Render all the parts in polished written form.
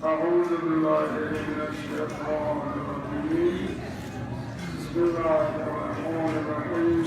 أعوذ بالله من الشيطان الرجيم بسم الله الرحمن الرحيم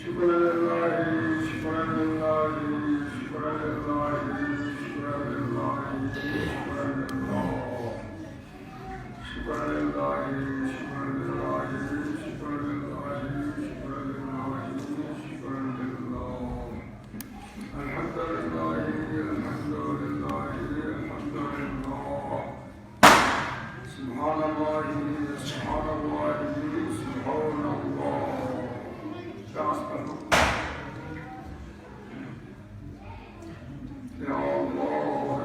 شكرا لله شكرا لله شكرا لله شكرا لله شكرا لله شكرا لله شكرا لله شكرا لله شكرا لله شكرا لله الحمد لله الحمد لله الحمد لله سبحان الله سبحان الله سبحان الله يا الله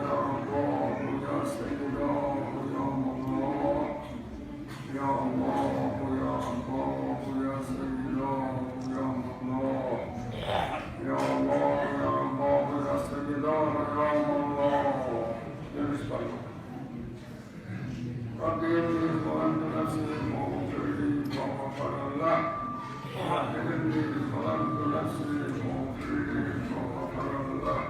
يا الله يا سيدنا يا الله يا الله يا الله يا سيدنا يا الله يا الله يا الله يا سيدنا يا الله رب إني ظلمت نفسي فاغفر لي فغفر له رب إني ظلمت نفسي فاغفر لي فغفر له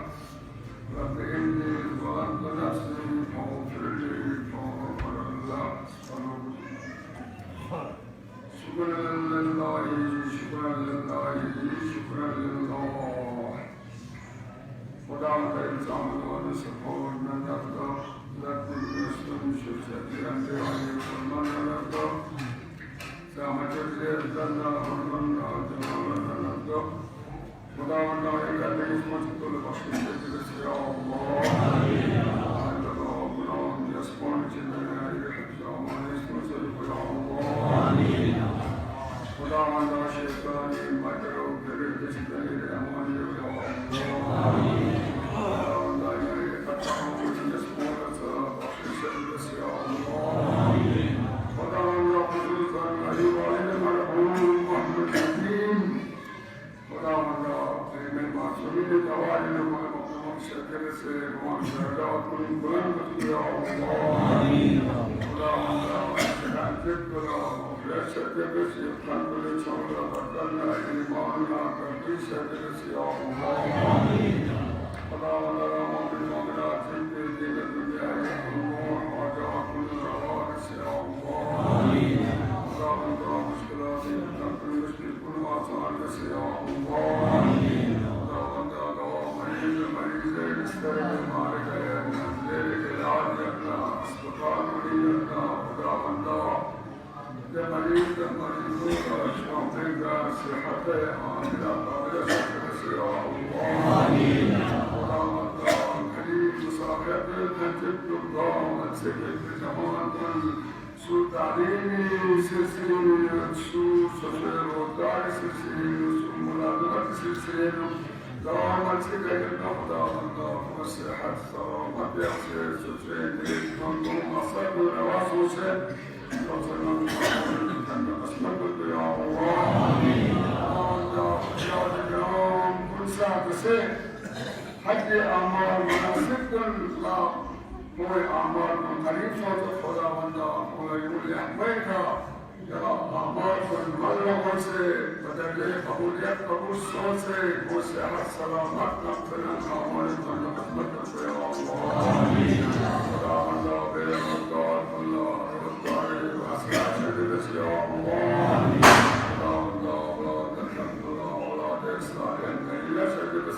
رب إني ظلمت نفسي فاغفر لي فغفر له شكرا لله شكرا لله شكرا لله خدا کا انسان اور سپور میں رکھتا رب الرسول شفاعت انبیاء فرمان رکھتا سامت الجنہ فرمان رکھتا خدا اللہ کا نیک مستقبل بخشش دے یا اللہ اللہ گناہ یسپون چندنا یا مانس مسل یا اللہ خدا اللہ شیطان مکرو کرے جسدی رحمان یا اللہ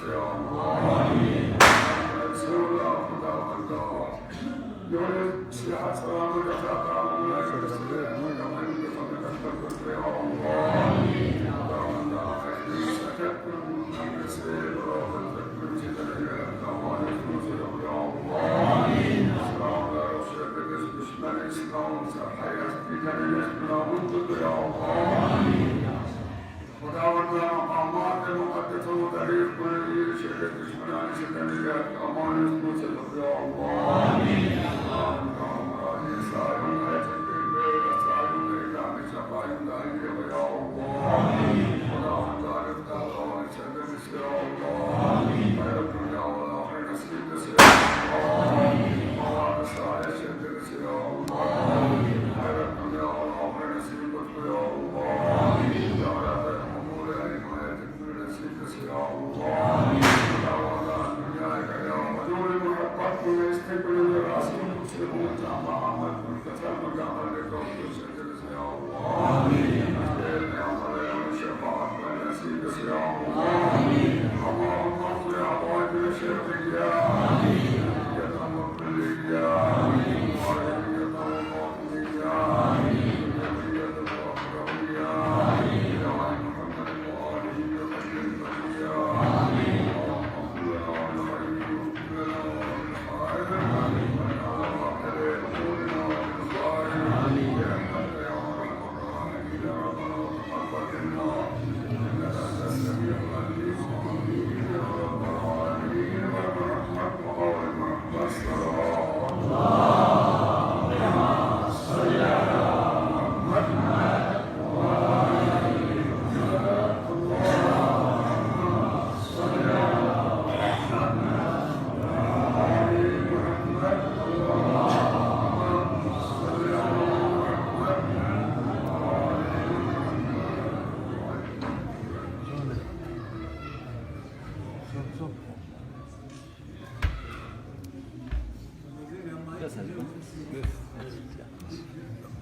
يا الله سوى خدا خدا يولد سياحة سلام وجفاء الله يسلم ومن بفضل أكبر يا الله اللهم لا خير سكتكم من نسير وفتكم جدل إلى الدوام يسلم يا الله سلام لا يشرك باسم الإسلام سحيا في كلمة الإسلام يا الله خداوندنا مقامات المقدسة وتاريخ كل شيء دشمنان شكليات أمان يسلم يا الله اللهم راضي سائل خيرك بيت سائل إلى شفاء داعي يا الله خداوند عارف دعوة شدد يا الله خير الدنيا والآخرة نصيب يا الله مواد سائل شدد يا الله خير الدنيا والآخرة نصيب يا الله يا رب الأمور حمايتك من نصيب يا الله خداوند الدنيا يا مدور محبت من استقبال الراسل المسلمون جامع عمل من كثر مجامل لكم يسجد يا الله يا مريم الشفاعة والنصيب يا الله اللهم اغفر عوائد الشرك يا يا مغفر يا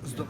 Stop.